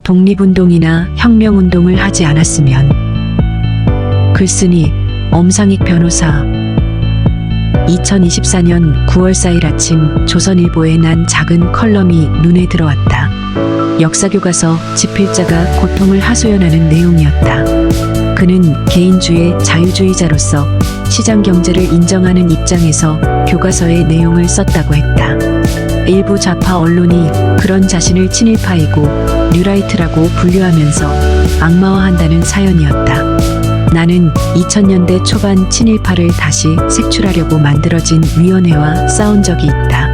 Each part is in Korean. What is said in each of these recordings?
독립운동이나 혁명운동을 하지 않았으면. 글쓴이 엄상익 변호사. 2024년 9월 4일 아침 조선일보에 난 작은 컬럼이 눈에 들어왔다. 역사교과서 집필자가 고통을 하소연하는 내용이었다. 그는 개인주의 자유주의자로서 시장경제를 인정하는 입장에서 교과서의 내용을 썼다고 했다. 일부 좌파 언론이 그런 자신을 친일파이고 뉴라이트라고 분류하면서 악마화한다는 사연이었다. 나는 2000년대 초반 친일파를 다시 색출하려고 만들어진 위원회와 싸운 적이 있다.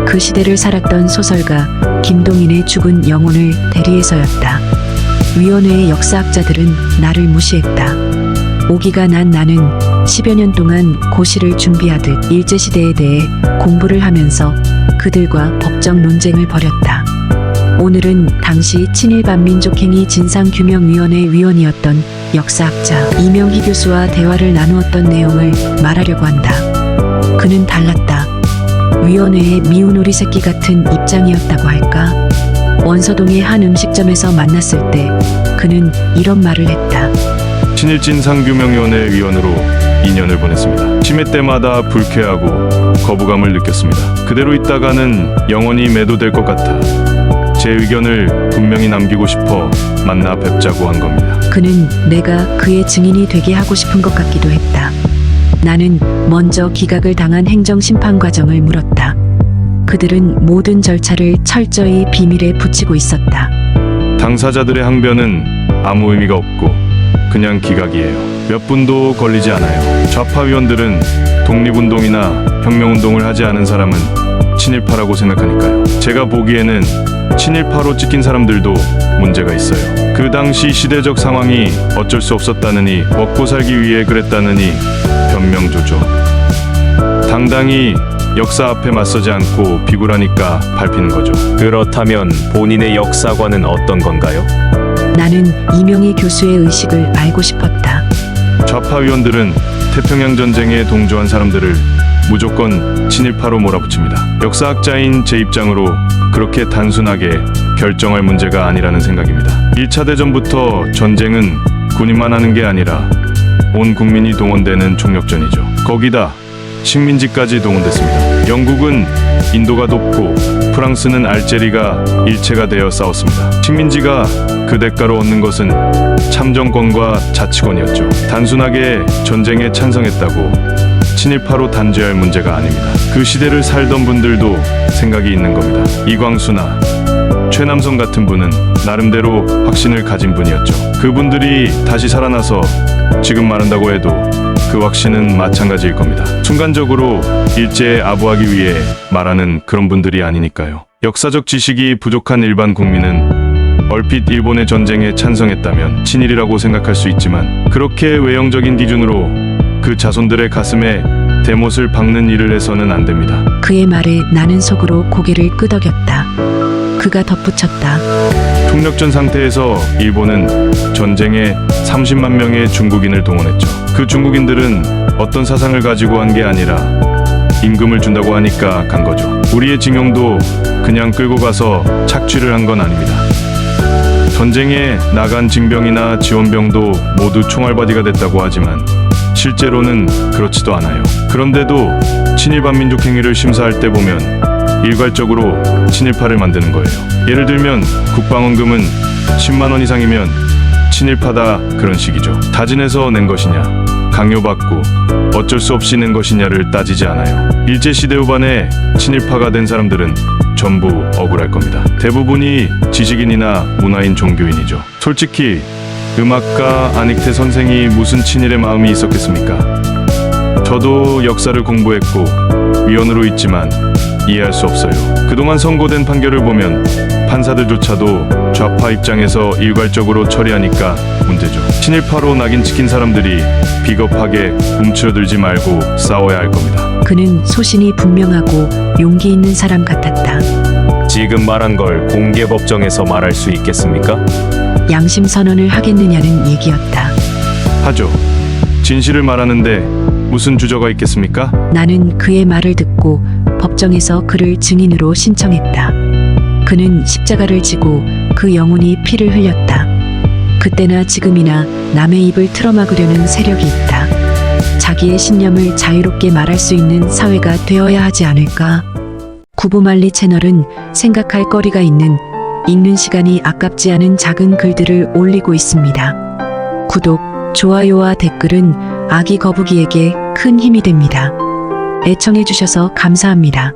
그 시대를 살았던 소설가 김동인의 죽은 영혼을 대리해서였다. 위원회의 역사학자들은 나를 무시했다. 오기가 난 나는 10여 년 동안 고시를 준비하듯 일제시대에 대해 공부를 하면서 그들과 법정 논쟁을 벌였다. 오늘은 당시 친일반민족행위 진상규명위원회 위원이었던 역사학자 이명희 교수와 대화를 나누었던 내용을 말하려고 한다. 그는 달랐다. 위원회의 미운 오리 새끼 같은 입장이었다고 할까? 원서동의 한 음식점에서 만났을 때 그는 이런 말을 했다. 친일진상규명위원회 위원으로 2년을 보냈습니다. 심해 때마다 불쾌하고 거부감을 느꼈습니다. 그대로 있다가는 영원히 매도될 것 같아 제 의견을 분명히 남기고 싶어 만나 뵙자고 한 겁니다. 그는 내가 그의 증인이 되게 하고 싶은 것 같기도 했다. 나는 먼저 기각을 당한 행정심판 과정을 물었다. 그들은 모든 절차를 철저히 비밀에 붙이고 있었다. 당사자들의 항변은 아무 의미가 없고 그냥 기각이에요. 몇 분도 걸리지 않아요. 좌파 위원들은 독립운동이나 혁명운동을 하지 않은 사람은 친일파라고 생각하니까요. 제가 보기에는 친일파로 찍힌 사람들도 문제가 있어요. 그 당시 시대적 상황이 어쩔 수 없었다느니 먹고 살기 위해 그랬다느니 변명조죠. 당당히 역사 앞에 맞서지 않고 비굴하니까 밟히는 거죠. 그렇다면 본인의 역사관은 어떤 건가요? 나는 이명희 교수의 의식을 알고 싶었다. 좌파 위원들은 태평양 전쟁에 동조한 사람들을 무조건 친일파로 몰아붙입니다. 역사학자인 제 입장으로 그렇게 단순하게 결정할 문제가 아니라는 생각입니다. 1차 대전부터 전쟁은 군인만 하는 게 아니라 온 국민이 동원되는 총력전이죠. 거기다 식민지까지 동원됐습니다. 영국은 인도가 돕고 프랑스는 알제리가 일체가 되어 싸웠습니다. 식민지가 그 대가로 얻는 것은 참정권과 자치권이었죠. 단순하게 전쟁에 찬성했다고 친일파로 단죄할 문제가 아닙니다. 그 시대를 살던 분들도 생각이 있는 겁니다. 이광수나 최남선 같은 분은 나름대로 확신을 가진 분이었죠. 그분들이 다시 살아나서 지금 말한다고 해도 그 확신은 마찬가지일 겁니다. 순간적으로 일제에 아부하기 위해 말하는 그런 분들이 아니니까요. 역사적 지식이 부족한 일반 국민은 얼핏 일본의 전쟁에 찬성했다면 친일이라고 생각할 수 있지만 그렇게 외형적인 기준으로 그 자손들의 가슴에 대못을 박는 일을 해서는 안 됩니다. 그의 말에 나는 속으로 고개를 끄덕였다. 그가 덧붙였다. 총력전 상태에서 일본은 전쟁에 30만 명의 중국인을 동원했죠. 그 중국인들은 어떤 사상을 가지고 한 게 아니라 임금을 준다고 하니까 간 거죠. 우리의 징용도 그냥 끌고 가서 착취를 한 건 아닙니다. 전쟁에 나간 징병이나 지원병도 모두 총알바디가 됐다고 하지만 실제로는 그렇지도 않아요. 그런데도 친일반민족 행위를 심사할 때 보면 일괄적으로 친일파를 만드는 거예요. 예를 들면 국방원금은 10만 원 이상이면 친일파다 그런 식이죠. 다진해서 낸 것이냐, 강요받고 어쩔 수 없이 낸 것이냐를 따지지 않아요. 일제시대 후반에 친일파가 된 사람들은 전부 억울할 겁니다. 대부분이 지식인이나 문화인 종교인이죠. 솔직히 음악가 안익태 선생이 무슨 친일의 마음이 있었겠습니까? 저도 역사를 공부했고 위원으로 있지만 이해할 수 없어요. 그동안 선고된 판결을 보면 판사들조차도 좌파 입장에서 일괄적으로 처리하니까 문제죠. 친일파로 낙인 찍힌 사람들이 비겁하게 움츠러들지 말고 싸워야 할 겁니다. 그는 소신이 분명하고 용기 있는 사람 같았다. 지금 말한 걸 공개 법정에서 말할 수 있겠습니까? 양심 선언을 하겠느냐는 얘기였다. 하죠. 진실을 말하는데 무슨 주저가 있겠습니까? 나는 그의 말을 듣고 법정에서 그를 증인으로 신청했다. 그는 십자가를 지고 그 영혼이 피를 흘렸다. 그때나 지금이나 남의 입을 틀어막으려는 세력이 있다. 자기의 신념을 자유롭게 말할 수 있는 사회가 되어야 하지 않을까? 구보말리 채널은 생각할 거리가 있는, 읽는 시간이 아깝지 않은 작은 글들을 올리고 있습니다. 구독, 좋아요와 댓글은 아기 거북이에게 큰 힘이 됩니다. 애청해주셔서 감사합니다.